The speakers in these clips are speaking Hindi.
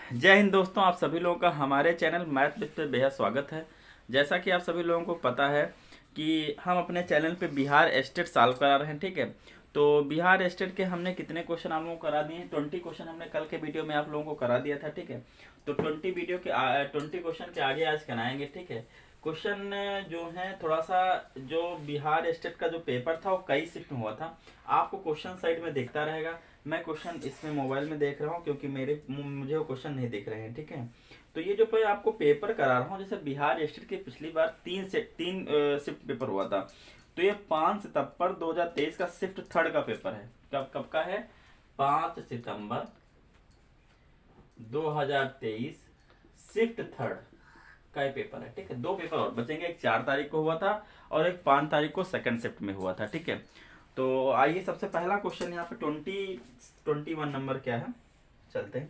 जय हिंद दोस्तों, आप सभी लोगों का हमारे चैनल मैथ विद पे बेहद स्वागत है। जैसा कि आप सभी लोगों को पता है कि हम अपने चैनल पे बिहार स्टेट सॉल्व करा रहे हैं, ठीक है। तो बिहार स्टेट के हमने कितने क्वेश्चन आप लोगों को करा दिए हैं? 20 क्वेश्चन हमने कल के वीडियो में आप लोगों को करा दिया था, ठीक है। तो 20 क्वेश्चन के आगे आज कराएंगे, ठीक है। क्वेश्चन जो है थोड़ा सा, जो बिहार स्टेट का जो पेपर था वो कई शिफ्ट में हुआ था। आपको क्वेश्चन साइड में दिखता रहेगा। मैं क्वेश्चन इसमें मोबाइल में देख रहा हूँ क्योंकि मुझे वो क्वेश्चन नहीं दिख रहे हैं, ठीक है। तो ये जो मैं आपको पेपर करा रहा हूँ, जैसे बिहार स्टेट के पिछली बार तीन शिफ्ट पेपर हुआ था। तो ये 5 सितंबर 2023 का शिफ्ट थर्ड का पेपर है। कब कब का है? 5 सितंबर 2023 शिफ्ट थर्ड का ये पेपर है, ठीक है। दो पेपर और बचेंगे, एक 4 तारीख को हुआ था और एक 5 तारीख को सेकंड शिफ्ट में हुआ था, ठीक है। तो आइए सबसे पहला क्वेश्चन यहाँ पे 21 नंबर क्या है, चलते हैं।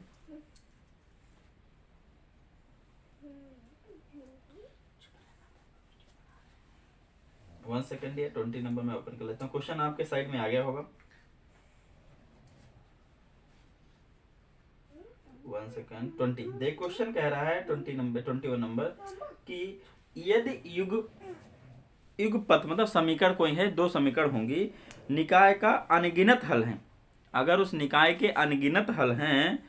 वन सेकेंड, ये 20 नंबर में ओपन कर लेता हूँ। क्वेश्चन आपके साइड में आ गया होगा। 1 सेकेंड, 20 देख, क्वेश्चन कह रहा है 21 नंबर कि यदि युगपथ मतलब समीकरण कोई है, दो समीकरण होंगी, निकाय का अनगिनत हल है। अगर उस निकाय के अनगिनत हल हैं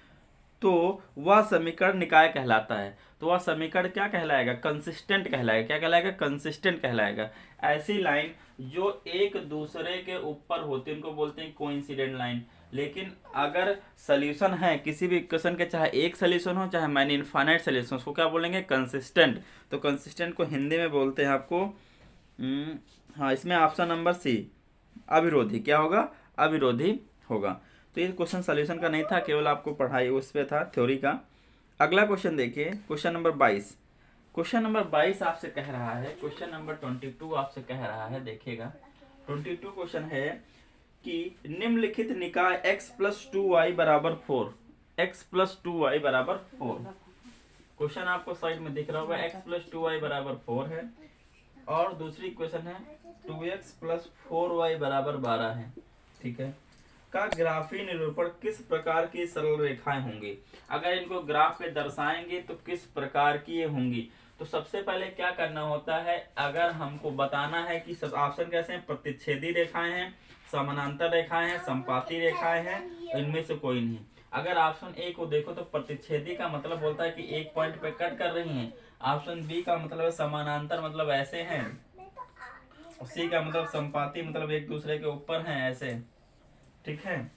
तो वह समीकरण निकाय कहलाता है। तो वह समीकरण क्या कहलाएगा? कंसिस्टेंट कहलाएगा। क्या कहलाएगा? कंसिस्टेंट कहलाएगा। ऐसी लाइन जो एक दूसरे के ऊपर होती है उनको बोलते हैं कोइंसिडेंट लाइन। लेकिन अगर सोल्यूशन है किसी भी इक्वेशन के, चाहे एक सोल्यूशन हो चाहे मैनी इनफाइनाइट सोल्यूशन, उसको क्या बोलेंगे? कंसिस्टेंट। तो कंसिस्टेंट को हिंदी में बोलते हैं आपको हाँ, इसमें ऑप्शन नंबर सी, अविरोधी। क्या होगा? अविरोधी होगा। तो ये क्वेश्चन सोल्यूशन का नहीं था, केवल आपको पढ़ाई उस पे था, थ्योरी का। अगला क्वेश्चन देखिए, क्वेश्चन नंबर 22। क्वेश्चन नंबर 22 आपसे कह रहा है, क्वेश्चन नंबर 22 आपसे कह रहा है, देखिएगा। 22 क्वेश्चन है कि निम्नलिखित निकाय x प्लस 2y बराबर 4, x प्लस 2y बराबर 4। क्वेश्चन आपको साइड में दिख रहा होगा, x प्लस 2y बराबर 4 है। और दूसरी इक्वेशन है 2x प्लस 4y बराबर 12 है, ठीक है। का ग्राफी निरूपण किस प्रकार की सरल रेखाएं होंगी? अगर इनको ग्राफ पे दर्शाएंगे तो किस प्रकार की ये होंगी? तो सबसे पहले क्या करना होता है, अगर हमको बताना है कि सब ऑप्शन कैसे हैं, प्रतिच्छेदी रेखाएं हैं, समानांतर रेखाएं हैं, संपाती रेखाएं हैं, तो इनमें से कोई नहीं। अगर ऑप्शन ए को देखो तो प्रतिच्छेदी का मतलब होता है कि एक पॉइंट पे कट कर रही हैं। ऑप्शन बी का मतलब है समानांतर, मतलब ऐसे हैं। सी का मतलब संपाती, मतलब एक दूसरे के ऊपर हैं ऐसे, ठीक है।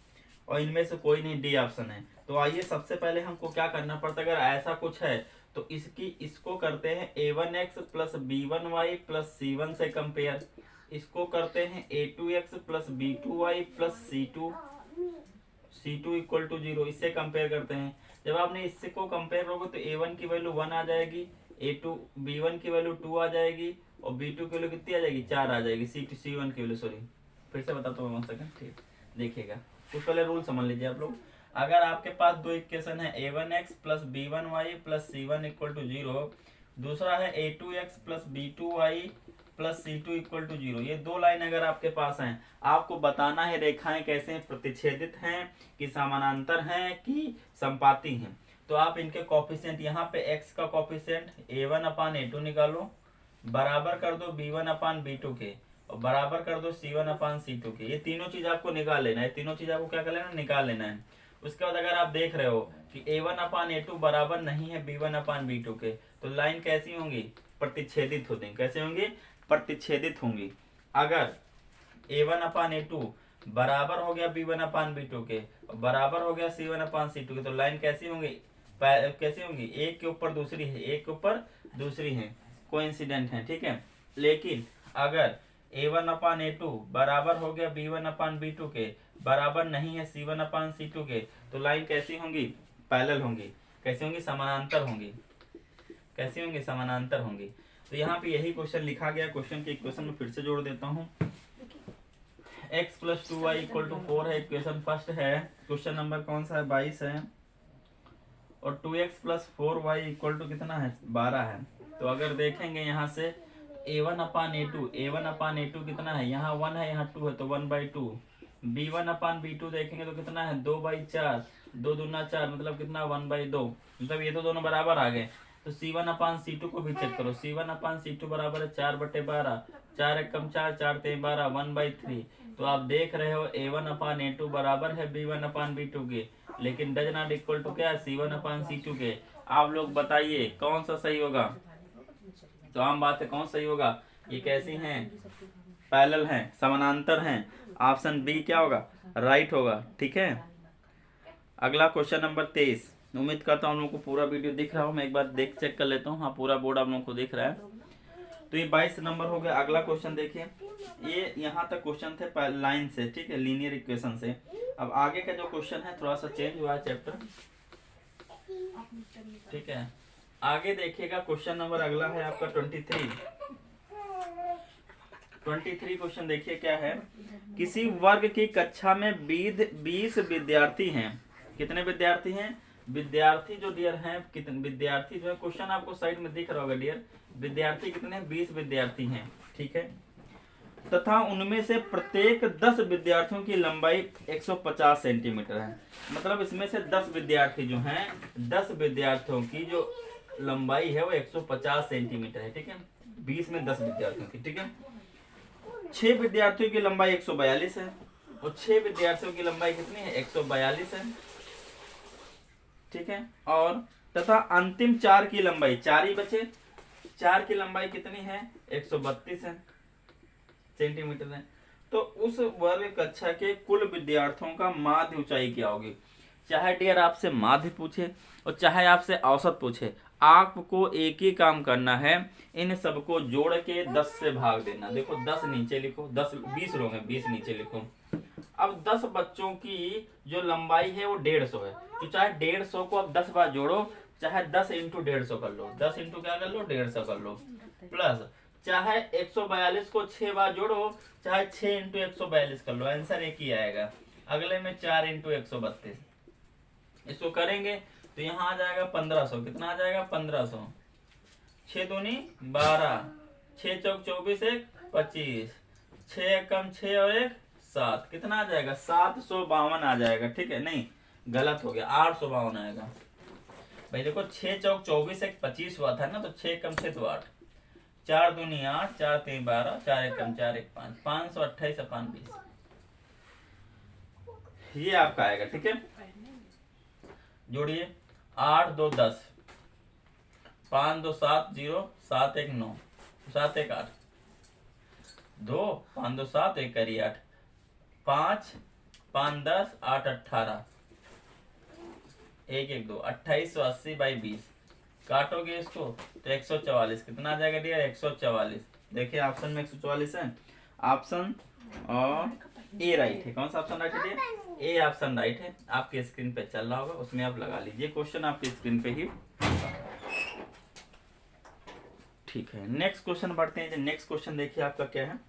और इनमें से कोई नहीं, डी ऑप्शन है। तो आइए सबसे पहले हमको क्या करना पड़ता है, अगर ऐसा कुछ है तो इसको करते हैं a1x plus b1y plus c1 से कंपेयर। इसको करते हैं a2x plus b2y plus c2 equal to 0, इससे कंपेयर करते हैं। जब आपने इससे को कंपेयर करोगे तो a1 की वैल्यू 1 आ जाएगी, b1 की वैल्यू 2 आ जाएगी और b2 की वैल्यू कितनी आ जाएगी? 4 आ जाएगी। c1 की वैल्यू, सॉरी फिर से बताता हूँ, 1 सेकंड, ठीक। देखिएगा, कुछ पहले रूल समझ लीजिए आप लोग। अगर आपके पास दो इक्वेशन है, a1x plus b1y plus c1 equal to 0, दूसरा है a2x plus b2y plus c2 equal to 0, ये दो लाइन अगर आपके पास हैं, आपको बताना है रेखाएं कैसे हैं, प्रतिच्छेदित हैं कि समानांतर हैं कि संपाती हैं। तो आप इनके कॉफिशिएंट, यहाँ पे x का कॉफिशिएंट a1 अपान a2 निकालो, बराबर कर दो b1 अपान b2 के, और बराबर कर दो c1 अपान c2 के। ये तीनों चीज आपको निकाल लेना है, तीनों चीज आपको क्या कर लेना, निकाल लेना है। उसके बाद अगर आप देख रहे हो कि a1 अपान a2 बराबर नहीं है b1 अपान b2 के, तो लाइन कैसी होंगी? प्रतिच्छेदित होती। कैसे होंगी? प्रतिच्छेदित होंगी। अगर a1 अपान a2 बराबर हो गया b1 अपान b2 के, बराबर हो गया c1 अपान c2 के, तो लाइन कैसी होंगी? कैसी होंगी? एक के ऊपर दूसरी है, एक के ऊपर दूसरी है, कोइंसिडेंट है, ठीक है। लेकिन अगर a1 अपान a2 बराबर हो गया b1 अपान b2 के, बराबर नहीं है c1 अपान c2 के, तो लाइन कैसी होंगी? पैरेलल होंगी। कैसी होंगी? समानांतर होंगी। कैसी होंगी? समानांतर होंगी। तो यहाँ पे यही क्वेश्चन लिखा गया। क्वेश्चन के इक्वेशन में फिर से जोड़ देता हूँ। x plus 2y equal to 4 है, इक्वेशन फर्स्ट है। क्वेश्चन नंबर कौन सा है? 22 है। और 2x plus 4y equal to कितना है? 12 है। तो अगर देखेंगे यहाँ से a1 अपान a2 कितना है? यहाँ 1 है, यहाँ 2 है, तो 1/2। b1 अपान b2 देखेंगे तो कितना है? 2/4। 2 दूना 4 मतलब कितना 1/2, मतलब ये तो दोनों बराबर आ गए। तो C1/C2 को भी चेक करो। C1/C2 बराबर है 4/12, 4 एकम 4, 4 तें 12, 1/3। तो आप देख रहे हो A1/A2 बराबर है B1/B2 के, लेकिन डज नॉट इक्वल टू क्या है C1/C2 के। आप लोग बताइए कौन सा सही होगा। तो आम बात है कौन सही होगा, ये कैसी हैं, पैरेलल हैं, समानांतर हैं। ऑप्शन बी क्या होगा, राइट होगा। ठीक है, अगला क्वेश्चन नंबर 23। उम्मीद करता हूँ आप लोगों को पूरा वीडियो दिख रहा हो। मैं एक बार देख चेक कर लेता हूँ। हाँ, पूरा बोर्ड आप लोगों को दिख रहा है। तो ये 22 नंबर हो गया। अगला क्वेश्चन देखिए, ये यहाँ तक क्वेश्चन थे लाइन से, ठीक है, लीनियर इक्वेशन से। अब आगे का जो क्वेश्चन है थोड़ा सा चेंज हुआ है चैप्टर, ठीक है। आगे देखिएगा क्वेश्चन नंबर अगला है आपका 23 क्वेश्चन देखिए क्या है। किसी वर्ग की कक्षा में 20 विद्यार्थी हैं। कितने विद्यार्थी हैं, विद्यार्थी जो डियर हैं, कितने विद्यार्थी जो है, क्वेश्चन आपको साइड में दिख रहा होगा डियर। विद्यार्थी कितने हैं, 20 विद्यार्थी हैं, ठीक है। तथा उनमें से प्रत्येक 10 विद्यार्थियों की लंबाई 150 सेंटीमीटर है। मतलब इसमें से 10 विद्यार्थी जो हैं, 10 विद्यार्थियों की जो लंबाई है वो 150 सेंटीमीटर है, ठीक है। 20 में 10 विद्यार्थियों की, ठीक है। 6 विद्यार्थियों की लंबाई 142 है और 6 विद्यार्थियों की लंबाई कितनी है, 142 है, ठीक है। और तथा अंतिम 4 की लंबाई, 4 ही बचे, 4 की लंबाई कितनी है, 132 है सेंटीमीटर है। तो उस वर्ग कक्षा के कुल विद्यार्थियों का माध्य ऊंचाई क्या होगी। चाहे डियर आपसे माध्य पूछे और चाहे आपसे औसत पूछे, आपको एक ही काम करना है, इन सबको जोड़ के 10 से भाग देना। देखो 10 नीचे लिखो, 10 20 लोग हैं, 20 नीचे लिखो। अब 10 बच्चों की जो लंबाई है वो 150 है, तो चाहे 150 को अब 10 बार जोड़ो, चाहे 10 इंटू 150 कर लो, 10 इंटू क्या कर लो, 150 कर लो, प्लस चाहे 142 को 6 बार जोड़ो, चाहे 6 इंटू 142 कर लो, आंसर एक ही आएगा। अगले में 4 इंटू 132 इसको करेंगे तो यहाँ आ जाएगा 1500। कितना आ जाएगा, 1500। 6 दूनी 12, 6 चौक 24, 1 25, 6 कम 6 और 1 7, कितना आ जाएगा, 752 आ जाएगा, ठीक है। नहीं गलत हो गया, 852 आएगा। भाई देखो 6 चौक 24, 1 25 हुआ था ना, तो 6 कम 6 तो 8, 4 दूनी 8, 4 3 12, 4 1 कम 4 1 5, 528 अपान 20, ये आपका आएगा, ठीक है। जोड़िए 8 2 10, 5 2 7 0, 7 1 9, 7 1 8, 2 5 2 7, 1 करी 8, 5 5 10, 8 18, 1 1 2, 2880 बाई 20। काटोगे इसको तो 144, कितना आ जाएगा डियर, 144। देखिए ऑप्शन में 144 है, ऑप्शन और ए राइट है। कौन सा ऑप्शन राइट है डियर, ए ऑप्शन राइट है। आपके स्क्रीन पे चल रहा होगा, उसमें आप लगा लीजिए, क्वेश्चन आपके स्क्रीन पे ही, ठीक है। नेक्स्ट क्वेश्चन बढ़ते हैं। नेक्स्ट क्वेश्चन देखिए आपका क्या है,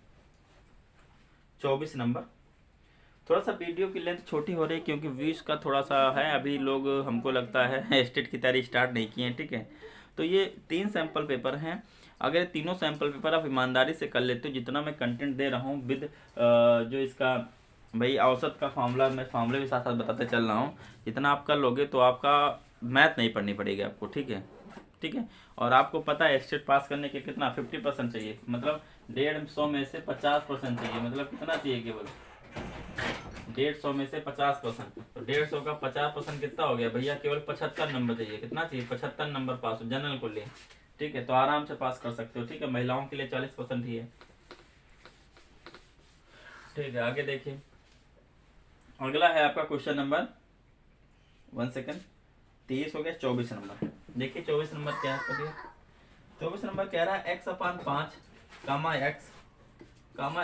24 नंबर। थोड़ा सा वीडियो की लेंथ छोटी हो रही है क्योंकि व्यूज का थोड़ा सा है, अभी लोग हमको लगता है स्टेट की तैयारी स्टार्ट नहीं किए हैं, ठीक है। तो ये 3 सैंपल पेपर हैं। अगर तीनों सैंपल पेपर आप ईमानदारी से कर लेते हो, जितना मैं कंटेंट दे रहा हूँ विद जो इसका भाई औसत का फार्मूला, मैं फार्मूले भी साथ साथ बताते चल रहा हूँ, जितना आप कर लोगे तो आपका मैथ नहीं पढ़नी पड़ेगी आपको, ठीक है, ठीक है। और आपको पता है स्टेट पास करने के कितना 50% चाहिए, मतलब 150 में से 50% चाहिए, मतलब कितना चाहिए, केवल 150 में से 50%। तो 150 का 50% कितना हो गया भैया, केवल 75 नंबर चाहिए। कितना चाहिए, 75 नंबर पास हो, जनरल को ले, ठीक है। तो आराम से पास कर सकते हो, ठीक है। महिलाओं के लिए 40% ही है, ठीक है। आगे देखिए, अगला है आपका क्वेश्चन नंबर 1 सेकंड 23 हो गया। 24 नंबर देखिए, 24 नंबर क्या है, 24 नंबर कह रहा है x/5 कामा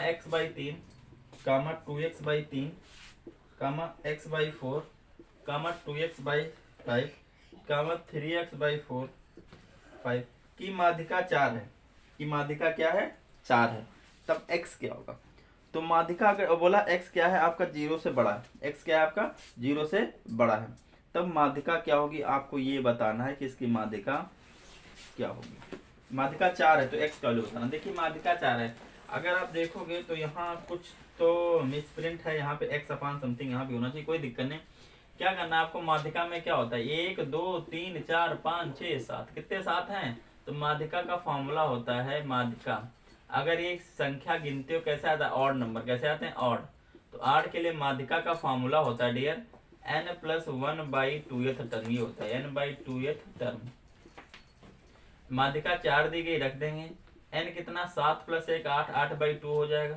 x/3 कामा 2x/3 कामा x/4 कामा 2x/5 कामा 3x/4 5 की माध्यिका 4 है। की माध्यिका क्या है, 4 है। तब x क्या होगा, तो माध्यिका अगर बोला x क्या है आपका 0 से बड़ा है, x क्या है आपका 0 से बड़ा है, तब माध्यिका क्या होगी, आपको ये बताना है कि इसकी माध्यिका क्या होगी। माध्यिका 4 है तो x का वैल्यू बताना। देखिए माध्यिका 4 है, अगर आप देखोगे तो यहाँ कुछ तो मिसप्रिंट है, यहाँ पे x अपान समथिंग यहाँ भी होना चाहिए, कोई दिक्कत नहीं। क्या करना है आपको, माध्यिका में क्या होता है, 1 2 3 4 5 6 7, कितने 7 हैं, तो माध्यिका का फॉर्मूला होता है, माध्यिका अगर ये संख्या गिनते हो कैसे आता है, ऑड नंबर कैसे आते हैं, ऑड, तो ऑड के लिए माध्यिका का फॉर्मूला होता है डियर n+1/2th टर्म, ये होता है n/2th टर्म। माध्यिका 4 दी गई, रख देंगे n कितना 7 + 1 8, 8/2 हो जाएगा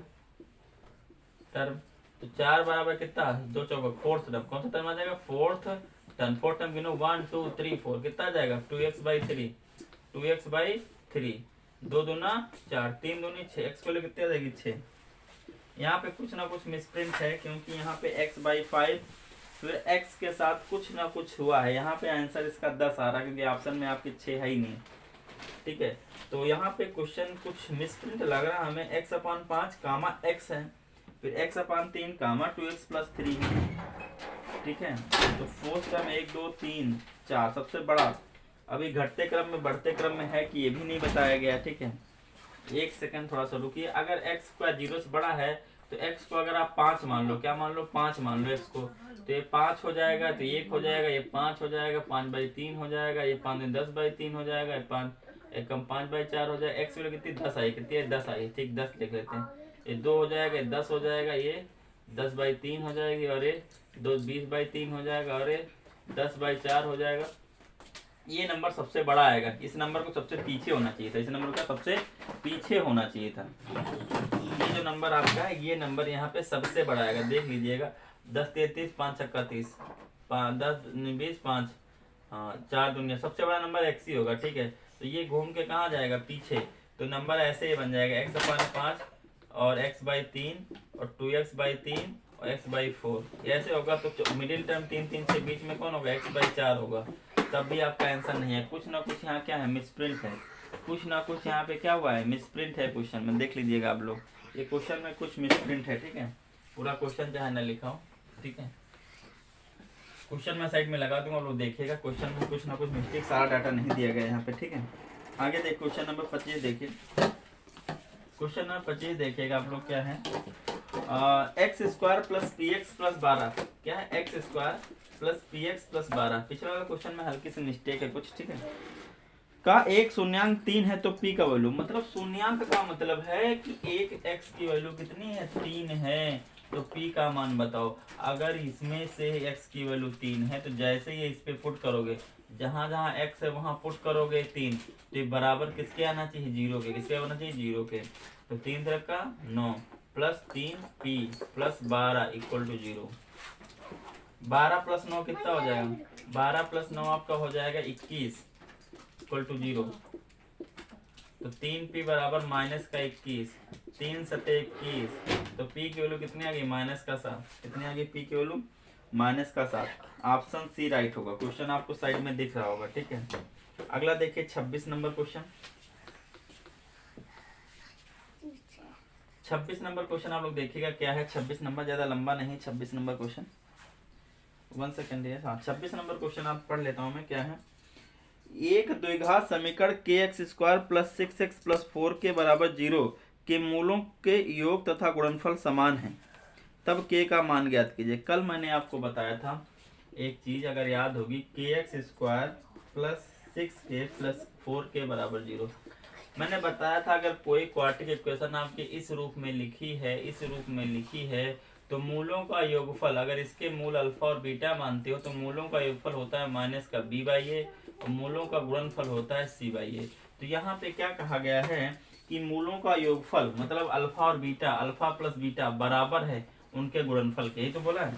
टर्म, तो 4 बराबर कितना 2 चौका फोर्थ टर्म, कौन सा टर्म आ जाएगा, फोर्थ टर्म। फोर्थ टर्म गिनो 1 2 3 4, कितना आ जाएगा 2x/3, 2x/3, 2 दूना 4, 3 दूनी 6, x को ले कितनी आ जाएगी 6। यहाँ पे कुछ ना कुछ मिसप्रिंट है, क्योंकि यहाँ पे x/5 फिर x के साथ कुछ ना कुछ हुआ है, यहाँ पे आंसर इसका 10 आ रहा है, क्योंकि ऑप्शन में आपके 6 है ही नहीं, ठीक है। तो यहाँ पे क्वेश्चन कुछ मिसप्रिंट लग रहा है हमें, x/5 कामा x है, फिर x/3 कामा 2x+3, ठीक है। तो फोर्थ टर्म 1 2 3 4 सबसे बड़ा, अभी घटते क्रम में बढ़ते क्रम में है कि ये भी नहीं बताया गया, ठीक है। एक सेकंड थोड़ा सा रुकिए, अगर x का 0 से बड़ा है तो x को अगर आप 5 मान लो, क्या मान लो 5 मान लो x को, तो ये 5 हो जाएगा, तो 1 हो जाएगा, ये 5 हो जाएगा, 5/3 हो जाएगा, ये 5 10/3 हो जाएगा, ये 5 एक कम 5/4 हो जाएगा। x वैल्यू कितनी 10 आई, कितनी है 10 आई, ठीक 10 लिख लेते हैं, ये 2 हो जाएगा, ये 10 हो जाएगा, ये 10/3 हो जाएगी, और ये 20/3 हो जाएगा, और ये 10/4 हो जाएगा। ये नंबर सबसे बड़ा आएगा, इस नंबर को सबसे पीछे होना चाहिए था, इस नंबर का सबसे पीछे होना चाहिए था। ये जो नंबर आपका है, ये नंबर यहाँ पे सबसे बड़ा आएगा, देख लीजिएगा 10 33 5 छक्का 30, 10 20 5, हाँ 4 दुनिया, सबसे बड़ा नंबर x ही होगा, ठीक है। तो ये घूम के कहाँ जाएगा, पीछे, तो नंबर ऐसे ही बन जाएगा x/5 और x/3 और 2x/3 और x/4, ऐसे होगा। तो मिडिल टर्म 3 3 से बीच में कौन होगा, x/4 होगा, तब भी आपका आंसर नहीं है। कुछ ना कुछ यहाँ क्या है, मिसप्रिंट है, कुछ ना कुछ यहाँ पे क्या हुआ है, मिसप्रिंट है क्वेश्चन में, देख लीजिएगा आप लोग, ये क्वेश्चन में कुछ मिसप्रिंट है, ठीक है। पूरा क्वेश्चन चाहे ना लिखा हो, ठीक है, क्वेश्चन मैं साइड में लगा दूंगा, आप लोग देखिएगा, क्वेश्चन में कुछ ना कुछ मिस्टेक, सारा डाटा नहीं दिया गया यहाँ पे, ठीक है। आगे देख क्वेश्चन नंबर 25 देखिए, क्वेश्चन नंबर 25 देखिएगा आप लोग, क्या है x² + px + 12, क्या है x² + px + 12, पिछला वाला क्वेश्चन में हल्की सी मिस्टेक है कुछ, ठीक है। का एक शून्यांक 3 है तो p का वैल्यू, मतलब शून्यांक का मतलब है कि एक x की वैल्यू कितनी है 3 है, तो p का मान बताओ। अगर इसमें से x की वैल्यू 3 है, तो जैसे ही इस पे पुट करोगे, जहां जहां x है वहां पुट करोगे 3, तो ये बराबर किसके आना चाहिए, 0 के, किसके आना चाहिए 0 के, तो 3 तरह का 9 + 3p + 12 = 0। 12 + 9 कितना हो जाएगा, 12 + 9 आपका हो जाएगा 21 = 0। तो 3p बराबर -21, 3 सते 21, तो p की वैल्यू कितनी आ गई, -7, कितनी आ गई p की वैल्यू, -7। ऑप्शन सी राइट होगा। क्वेश्चन आपको साइड में दिख रहा होगा, ठीक है। अगला देखिए 26 नंबर क्वेश्चन, 26 नंबर क्वेश्चन आप लोग देखिएगा क्या है। 26 नंबर ज्यादा लंबा नहीं, 26 नंबर क्वेश्चन 1 सेकेंड है, हाँ 26 नंबर क्वेश्चन आप पढ़ लेता हूँ मैं, क्या है, एक द्विघात समीकरण kx² + 6x + 4 के बराबर 0 के मूलों के योग तथा गुणनफल समान है, तब k का मान ज्ञात कीजिए। कल मैंने आपको बताया था एक चीज, अगर याद होगी, kx² + 6k + 4 के बराबर 0, मैंने बताया था अगर कोई क्वाड्रेटिक इक्वेशन आपकी इस रूप में लिखी है, इस रूप में लिखी है, तो मूलों का योगफल, अगर इसके मूल अल्फा और बीटा मानते हो, तो मूलों का योगफल होता है -b/a और मूलों का गुणनफल होता है c/a। तो यहाँ पे क्या कहा गया है कि मूलों का योगफल मतलब अल्फा और बीटा, अल्फा + बीटा बराबर है उनके गुणनफल के, ही तो बोला है।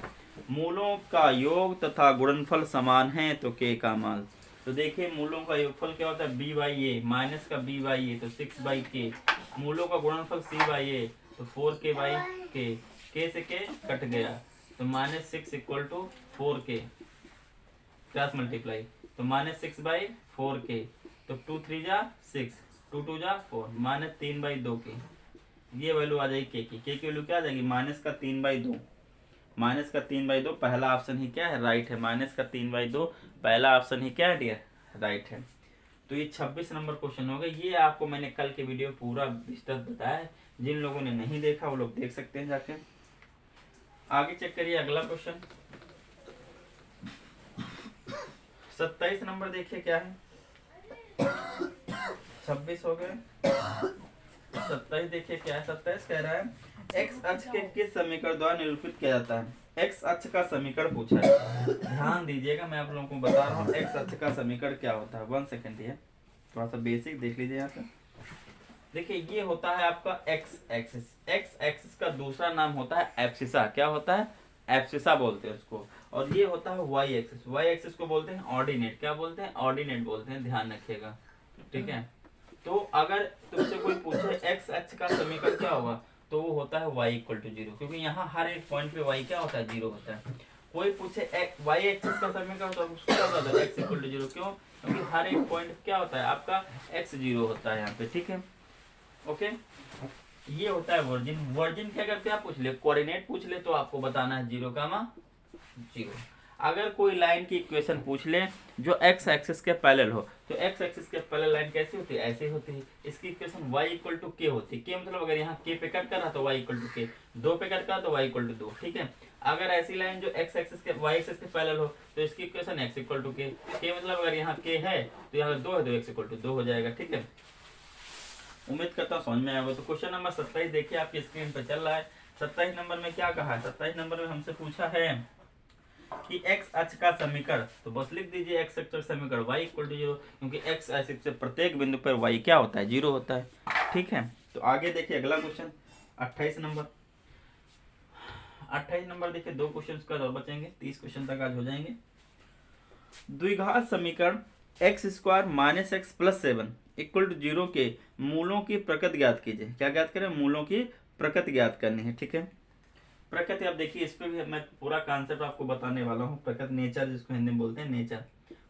मूलों का योग तथा गुणनफल समान है, तो k का मान, तो देखिए मूलों का योगफल क्या होता है, b/a, -b/a, तो 6/k, मूलों का गुणनफल c/a, तो 4k/k, k से k कट गया, तो -6 = 4k, क्रॉस मल्टीप्लाई, तो -6/4k, तो 2 3 जा 6, 2 2 जा 4, -3/2k, ये वैल्यू आ जाएगी k की। k की वैल्यू क्या आ जाएगी, -3/2, -3/2 पहला ऑप्शन ही क्या है, राइट है, -3/2 पहला ऑप्शन ही क्या है डियर, राइट है। तो ये 26 नंबर क्वेश्चन हो गया। ये आपको मैंने कल के वीडियो पूरा विस्तृत बताया है, जिन लोगों ने नहीं देखा वो लोग देख सकते हैं जाके। आगे चेक करिए अगला क्वेश्चन, 27 नंबर देखिए क्या है, 26 हो गए, 27 देखिए क्या है, 27 कह रहा है एक्स अक्ष के किस समीकरण द्वारा निरूपित किया जाता है। एक्स अक्ष का समीकरण पूछा है, ध्यान दीजिएगा, मैं आप लोगों को बता रहा हूँ एक्स अक्ष का समीकरण क्या होता है। 1 सेकेंड ये थोड़ा सा बेसिक देख लीजिए यहाँ से। देखिए ये होता है आपका एक्स एक्सिस, एक्स एक्सिस का दूसरा नाम होता है एब्सिसा। क्या होता है? एब्सिसा बोलते हैं उसको। और ये होता है वाई एक्सिस, वाई एक्सिस को बोलते हैं ऑर्डिनेट। क्या बोलते हैं? ऑर्डिनेट बोलते हैं, ध्यान रखिएगा, ठीक है। तो अगर तुमसे कोई पूछे एक्स अक्ष का समीकरण क्या होगा, तो वो होता है y इक्वल टू 0, क्योंकि यहाँ हर एक पॉइंट पे y क्या होता है? 0 होता है। कोई पूछे y एक्सिस का समीकरण तो उसको क्या होता है? x equal to 0। क्यों? क्योंकि हर एक पॉइंट क्या होता है आपका x 0 होता है यहाँ पे, ठीक है। ओके, ये होता है वर्जिन। वर्जिन क्या करते हैं आप? पूछ ले, कोऑर्डिनेट पूछ ले तो आपको बताना है 0, 0। अगर कोई लाइन की इक्वेशन पूछ ले जो एक्स एक्सिस के पैरेलल हो, तो एक्स एक्सिस के पैरेलल लाइन कैसी होती है? ऐसे होती है। इसकी इक्वेशन y इक्वल टू के होती है। के मतलब अगर यहाँ के पे कट कर रहा तो y इक्वल टू के, 2 पे कट कर तो y इक्वल टू 2, ठीक है। अगर ऐसी लाइन जो एक्स एक्सिस के y एक्सिस के पैरेलल हो तो इसकी इक्वेशन x इक्वल टू के मतलब अगर यहाँ के है तो यहाँ 2 है तो x इक्वल टू 2 हो जाएगा, ठीक है। उम्मीद करता हूँ समझ में आया होगा। तो क्वेश्चन नंबर 27 देखिए आपकी स्क्रीन पे चल रहा है। 27 नंबर में क्या कहा है? 27 नंबर में हमसे पूछा है कि एक्स अक्ष का समीकरण, तो बस लिख दीजिए एक्स अक्ष का समीकरण y इक्वल टू 0, क्योंकि एक्स एक्सिस से प्रत्येक बिंदु पर y क्या होता है? 0 होता है, ठीक है। तो आगे देखिए अगला क्वेश्चन 28 नंबर। 28 नंबर देखिए, 2 क्वेश्चन का और बचेंगे, 30 क्वेश्चन तक आज हो जाएंगे। द्विघात समीकरण x square minus x plus 7 equal to 0 के मूलों की प्रकृति ज्ञात कीजिए। क्या ज्ञात करें? मूलों की प्रकृति ज्ञात करनी है, ठीक है। प्रकृति आप देखिए, इस पे भी मैं पूरा कॉन्सेप्ट आपको बताने वाला हूँ। प्रकृति, नेचर जिसको हिंदी में बोलते हैं, नेचर,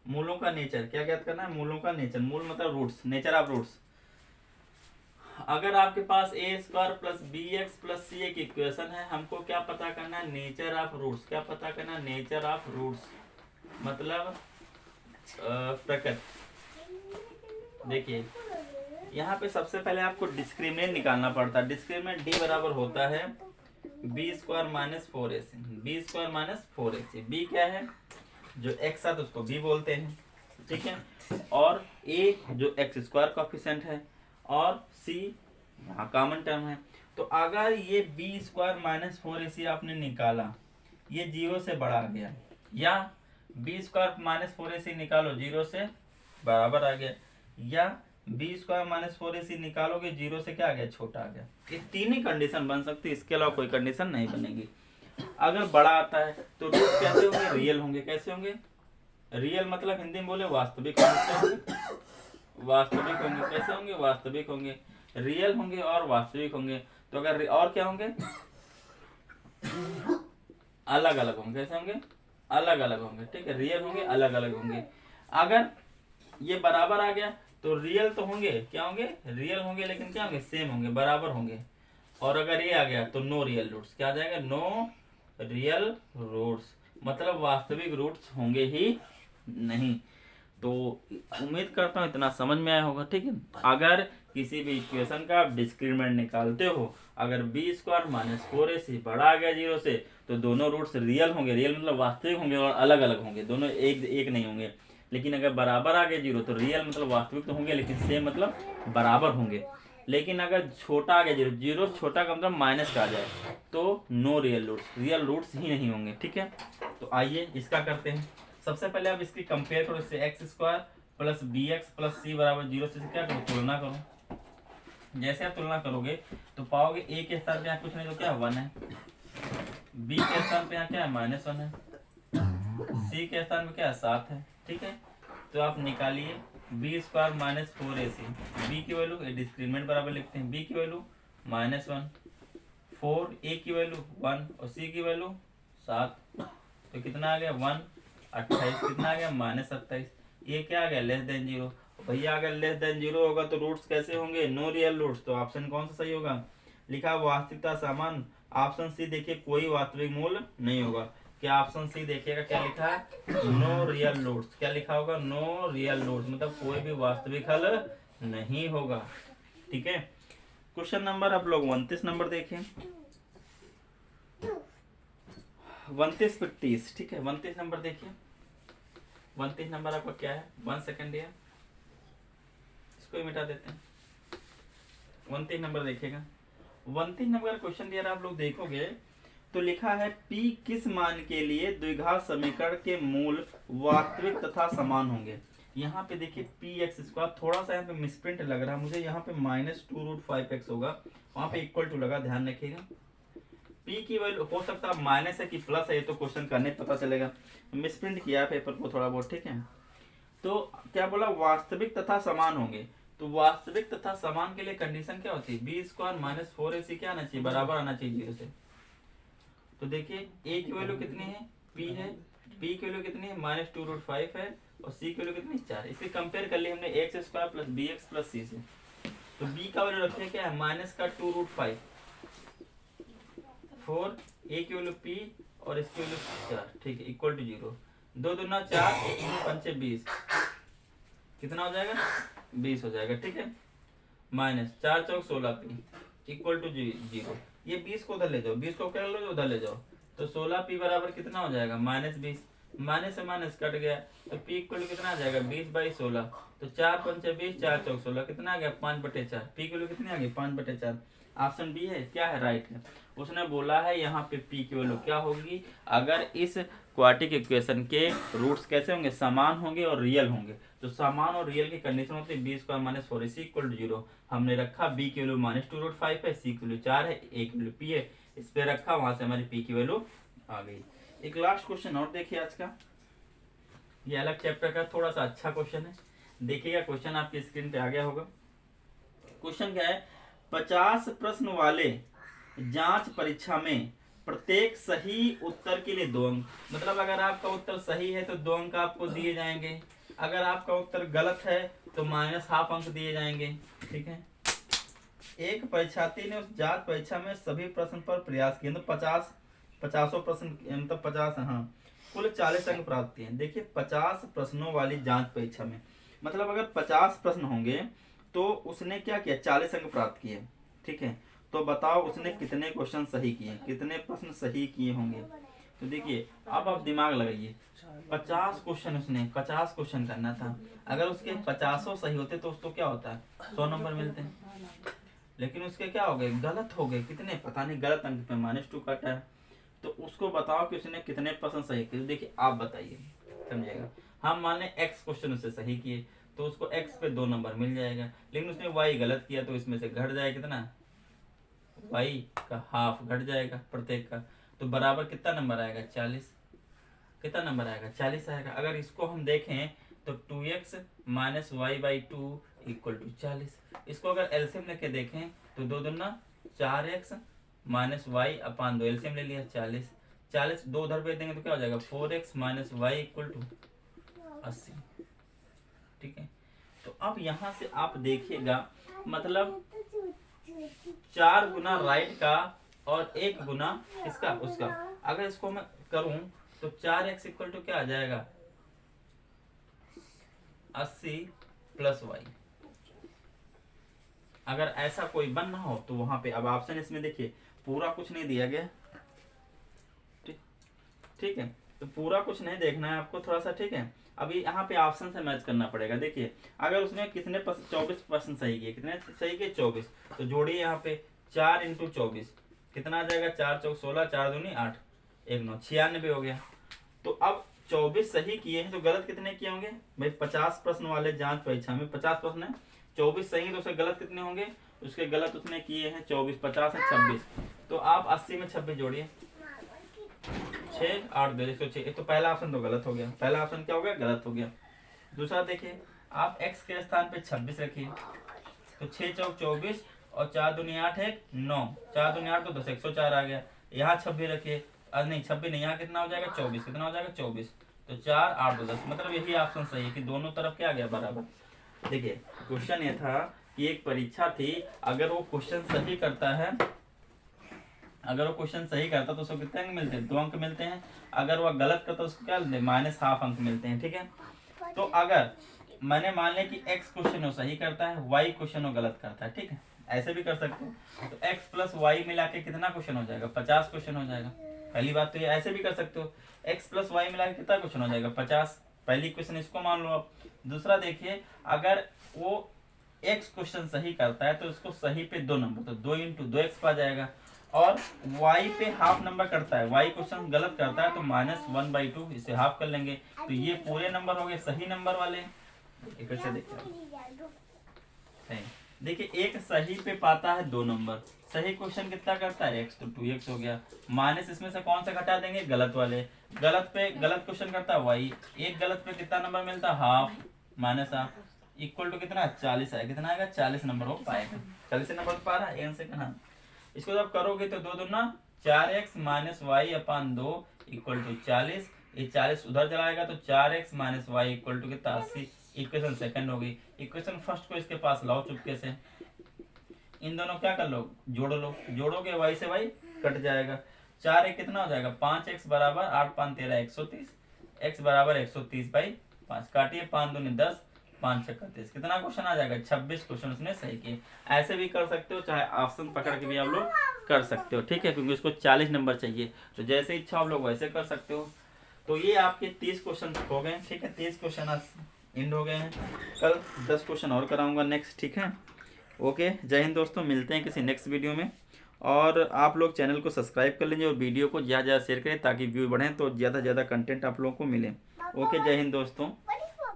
मूलों का नेचर। क्या ज्ञात करना है? मूलों का नेचर। मूल मतलब रूट्स, नेचर ऑफ रूट्स। अगर आपके पास a square plus b x plus c एक इक्वेशन है, हमको क्या पता करना है? Nature of roots. क्या पता करना है? नेचर ऑफ रूट्स मतलब प्रकृति। देखिए यहाँ पे सबसे पहले आपको डिस्क्रिमिनेंट निकालना पड़ता है। डिस्क्रिमिनेंट डी बराबर होता है b square minus 4ac। B square minus 4ac। B क्या है? जो एक्स है तो उसको बी बोलते हैं, ठीक है। और ए जो एक्स स्क्वायर कोएफिशिएंट है, और सी यहाँ कॉमन टर्म है। तो अगर ये बी स्क्वायर माइनस 4ac आपने निकाला, ये 0 से बड़ा आ गया, या बी स्क्वायर माइनस 4ac निकालो 0 से बराबर आ गया, या बी स्क्वायर माइनस 4ac निकालोगे 0 से क्या आ गया? छोटा आ गया। ये तीन ही कंडीशन बन सकती है, इसके अलावा कोई कंडीशन नहीं बनेगी। अगर बड़ा आता है तो रूट कैसे होंगे? रियल होंगे। कैसे होंगे? रियल मतलब हिंदी में बोले वास्तविक होंगे। वास्तविक होंगे। कैसे होंगे? वास्तविक होंगे। रियल होंगे और वास्तविक होंगे। तो अगर और क्या होंगे? अलग अलग होंगे। कैसे होंगे? अलग अलग होंगे, ठीक है। रियल होंगे, अलग अलग होंगे। अगर ये बराबर आ गया तो रियल तो होंगे, क्या होंगे? रियल होंगे, लेकिन क्या होंगे? सेम होंगे, बराबर होंगे। और अगर ये आ गया तो नो रियल रूट्स। क्या आ जाएगा? नो रियल रूट्स, मतलब वास्तविक रूट्स होंगे ही नहीं। तो उम्मीद करता हूँ इतना समझ में आया होगा, ठीक है। अगर किसी भी इक्वेशन का आप डिस्क्रिमिनेंट निकालते हो, अगर बी स्क्वायर माइनस 4ac बड़ा आ गया 0 से, तो दोनों रूट्स रियल होंगे। रियल मतलब वास्तविक होंगे और अलग अलग होंगे, दोनों एक नहीं होंगे। लेकिन अगर बराबर आ गए 0 तो रियल मतलब वास्तविक तो होंगे, लेकिन सेम मतलब बराबर होंगे। लेकिन अगर छोटा आ गया 0, 0 छोटा का मतलब माइनस का आ जाए, तो no real roots, real roots ही नहीं होंगे, ठीक है। तो आइए इसका करते हैं। सबसे पहले आप इसकी कंपेयर करो, इससे x square plus b x plus c बराबर 0 से क्या करो? तुलना करो। जैसे आप तुलना करोगे तो पाओगे ए के स्थान पे यहाँ कुछ नहीं तो क्या 1 है, बी के स्थान पे यहाँ क्या है? -1 है, सी के स्थान पे क्या है? 7 है, ठीक है। तो आप निकालिए b square minus 4ac। B की वैल्यू डिस्क्रिमिनेंट बराबर लिखते हैं, बी की वैल्यू -1, 4, ए की वैल्यू 1 और सी की वैल्यू 7। तो कितना आ गया? 1, 28। कितना आ गया? -27। ये क्या आ गया? Less than 0। भैया अगर लेस देन 0 होगा तो रूट्स कैसे होंगे? No real roots. तो ऑप्शन कौन सा सही होगा? लिखा वास्तविकता समान। ऑप्शन सी देखिए, कोई वास्तविक मूल नहीं होगा। क्या ऑप्शन सी देखिएगा क्या लिखा है? No real roots. क्या लिखा होगा? नो रियल रूट्स, मतलब कोई भी वास्तविक हल नहीं होगा, ठीक है। क्वेश्चन नंबर आप लोग 29 नंबर देखें। 29 पे 30, ठीक है। 29 नंबर देखिए। 29 नंबर आपका क्या है, 1 सेकेंड दिया, इसको ही मिटा देते हैं। 29 नंबर देखिएगा, 29 नंबर का क्वेश्चन दिया आप लोग देखोगे तो लिखा है P किस मान के लिए द्विघात समीकरण के मूल वास्तविक तथा समान होंगे। यहाँ पे देखिए px², थोड़ा सा यहाँ पे मिसप्रिंट लग रहा है मुझे, यहाँ पे -2√5x होगा, वहाँ पे इक्वल टू लगा, ध्यान रखिएगा। p की वैल्यू हो सकता है माइनस है कि प्लस है, ये तो क्वेश्चन करने पता चलेगा, मिसप्रिंट किया है पेपर को थोड़ा बहुत, ठीक है। तो क्या बोला, वास्तविक तथा समान होंगे, तो वास्तविक तथा समान के लिए कंडीशन क्या होती है, b² - 4ac क्या आना चाहिए, बराबर आना चाहिए 0 से। तो देखिए a की वैल्यू कितनी है, p है, p की वैल्यू कितनी है, -2√5 है, और c की वैल्यू कितनी, 4। इसे कंपेयर कर लिया हमने x² + bx + c से। तो b का वैल्यू रखे क्या है, -2√5, 4, a की वैल्यू p और इसकी वैल्यू 4, ठीक है, इक्वल टू 0। 2 दूना 4, 1 × 5 = 20, कितना हो जाएगा, 20 हो जाएगा, ठीक है। -4 × 4 = 16p इक्वल टू 0। ये 20 को उधर ले जाओ, 20 को क्या लो, उधर ले जाओ, तो 16p बराबर कितना हो जाएगा, -20, माइनस से माइनस कट गया, तो p इक्वल कितना आ जाएगा, 20/16। तो 4 × 5 = 20, 4 × 4 = 16, कितना आ गया, 5/4। p की वैल्यू कितनी आ गई, 5/4। ऑप्शन बी है, क्या है, राइट है। उसने बोला है यहाँ पे p की वैल्यू क्या होगी, अगर इस क्वाड्रेटिक इक्वेशन के रूट्स कैसे होंगे, समान होंगे और रियल होंगे। तो समान और रियल की कंडीशन होती है b² - 4ac = 0। हमने रखा b की वैल्यू -2√5 है, c की वैल्यू 4 है, a की वैल्यू p है, इस पे रखा, वहां से हमारी p की वैल्यू आ गई। एक लास्ट क्वेश्चन और देखिए आज का, ये अलग चैप्टर का थोड़ा सा अच्छा क्वेश्चन है, देखिएगा, क्वेश्चन आपकी स्क्रीन पे आ गया होगा। क्वेश्चन क्या है, 50 प्रश्न वाले जांच परीक्षा में प्रत्येक सही उत्तर के लिए 2 अंक, मतलब अगर आपका उत्तर सही है तो 2 अंक आपको दिए जाएंगे, अगर आपका उत्तर गलत है तो -½ अंक दिए जाएंगे, ठीक है। एक परीक्षार्थी ने उस जांच परीक्षा में सभी प्रश्न पर प्रयास किए, तो 50 प्रश्न, मतलब 50, हाँ, कुल 40 अंक प्राप्त किए। देखिए 50 प्रश्नों वाली जांच परीक्षा में, मतलब अगर 50 प्रश्न होंगे तो उसने क्या किया, 40 अंक प्राप्त किए, ठीक है। तो बताओ उसने कितने क्वेश्चन सही किए, कितने प्रश्न सही किए होंगे। तो देखिए अब आप दिमाग लगाइए, 50 क्वेश्चन, उसने 50 क्वेश्चन करना था, अगर उसके 50 सही होते तो उसको क्या होता है, 100 नंबर मिलते हैं, लेकिन उसके क्या हो गए, गलत हो गए, कितने पता नहीं, गलत अंक पे -2 काटा है। तो उसको बताओ कि उसने कितने प्रश्न सही किए। देखिए आप बताइए, समझिएगा, हम मान लें x क्वेश्चन उससे सही किए तो उसको x पे 2 नंबर मिल जाएगा, लेकिन उसने y गलत किया तो इसमें से घट जाएगा कितना, y का हाफ घट जाएगा प्रत्येक का, तो बराबर कितना नंबर आएगा, 40। कितना नंबर आएगा, 40 आएगा। अगर इसको हम देखें तो 2x - y/2 = 40। इसको अगर एलसीएम लेके देखें तो 2 दूना 4x - y/2, एलसीएम ले लिया 40, 40 2 उधर भेज देंगे तो क्या हो जाएगा, 4x - y = 80, ठीक है। तो अब यहाँ से आप देखिएगा, मतलब 4 गुना राइट का और 1 गुना इसका उसका, अगर इसको मैं करूं तो 4x = क्या आ जाएगा, 80 + y। अगर ऐसा कोई बनना हो तो वहां पे अब ऑप्शन इसमें देखिए पूरा कुछ नहीं दिया गया, ठीक है, तो पूरा कुछ नहीं देखना है आपको थोड़ा सा, ठीक है। अभी यहाँ पे ऑप्शन से मैच करना पड़ेगा। देखिए अगर उसने कितने 24% सही किए, कितने सही किए, 24, तो जोड़िए यहाँ पे 4 × 24 कितना आ जाएगा, 4 × 4 = 16, 4 दूनी 8, 1 9 96 हो गया। तो अब 24 सही किए हैं तो गलत कितने किए होंगे भाई, 50 प्रश्न वाले जांच परीक्षा में 50 प्रश्न है, 24 सही है तो उसके गलत कितने होंगे, उसके गलत उसने किए हैं 24, 50 है 26, तो आप 80 में 26 जोड़िए, 6 8 2 106। तो पहला ऑप्शन तो गलत हो गया, पहला ऑप्शन क्या हो गया, गलत हो गया। दूसरा देखिए, आप x के स्थान पे 26 रखिए, तो 6 × 4 = 24 और 4 दूनी 8 है 9, 4 दूनी 8 तो 10, 104 आ गया। यहाँ 26 रखिए, नहीं 26 नहीं, यहाँ कितना हो जाएगा, 24, कितना हो जाएगा, 24, तो 4 8 2 10, मतलब यही ऑप्शन सही है कि दोनों तरफ क्या आ गया, बराबर। देखिए क्वेश्चन ये था कि एक परीक्षा थी, अगर वो क्वेश्चन सही करता है, अगर वो क्वेश्चन सही करता तो उसको कितने अंक मिलते हैं, 2 अंक मिलते हैं। अगर वह गलत करता तो उसको क्या मिलते हैं, -½ अंक मिलते हैं, ठीक है। तो अगर मैंने मान लिया कि x क्वेश्चन वो सही करता है, y क्वेश्चन वो गलत करता है, ठीक है, ऐसे भी कर सकते हो। तो x + y मिला के कितना क्वेश्चन हो जाएगा, 50 क्वेश्चन हो जाएगा। पहली बात तो ये, ऐसे भी कर सकते हो, x + y मिला के कितना क्वेश्चन हो जाएगा, 50। पहली क्वेश्चन इसको मान लो आप। दूसरा देखिए, अगर वो x क्वेश्चन सही करता है तो इसको सही पे 2 नंबर, तो 2 × 2x आ जाएगा। और y पे हाफ नंबर करता है, y क्वेश्चन गलत करता है तो -1/2, इसे हाफ कर लेंगे, तो ये पूरे नंबर हो गए सही नंबर वाले। एक से देखिए एक सही पे पाता है 2 नंबर, सही क्वेश्चन कितना करता है x, तो 2x हो गया। माइनस इसमें से कौन सा घटा देंगे, गलत वाले। गलत पे गलत क्वेश्चन करता है y, एक गलत पे कितना नंबर मिलता है, half, minus half, equal to कितना 40 आएगा। कितना आएगा, 40 नंबर हो पाएगा। 40 नंबर पा रहा है से कहना। इसको जब करोगे तो 2 दूना 4x - y/2 इक्वल टू 40। ये 40 उधर चलाएगा तो 4x - y इक्वल टू कितना 80। इक्वेशन सेकंड हो गई। इक्वेशन फर्स्ट को इसके पास लाओ चुपके से, इन दोनों क्या कर लो, जोड़ लो। जोड़ोगे y से y कट जाएगा। 4 कितना हो जाएगा, 5x बराबर 8 5 13 130, x बराबर 130/5 काटिए, 5 दूनी 10 5 6 31। कितना क्वेश्चन आ जाएगा, 26 क्वेश्चन उसने सही किए। ऐसे भी कर सकते हो, चाहे ऑप्शन पकड़ के भी आप लोग कर सकते हो, ठीक है, क्योंकि उसको 40 नंबर चाहिए, तो जैसे इच्छा आप लोग वैसे कर सकते हो। तो ये आपके 30 क्वेश्चन हो गए, ठीक है, 30 क्वेश्चन आज एंड हो गए हैं। कल 10 क्वेश्चन और कराऊंगा नेक्स्ट, ठीक है। ओके, जय हिंद दोस्तों, मिलते हैं किसी नेक्स्ट वीडियो में। और आप लोग चैनल को सब्सक्राइब कर लीजिए और वीडियो को ज़्यादा शेयर करें ताकि व्यू बढ़ें, तो ज़्यादा से ज़्यादा कंटेंट आप लोगों को मिले। ओके, जय हिंद दोस्तों।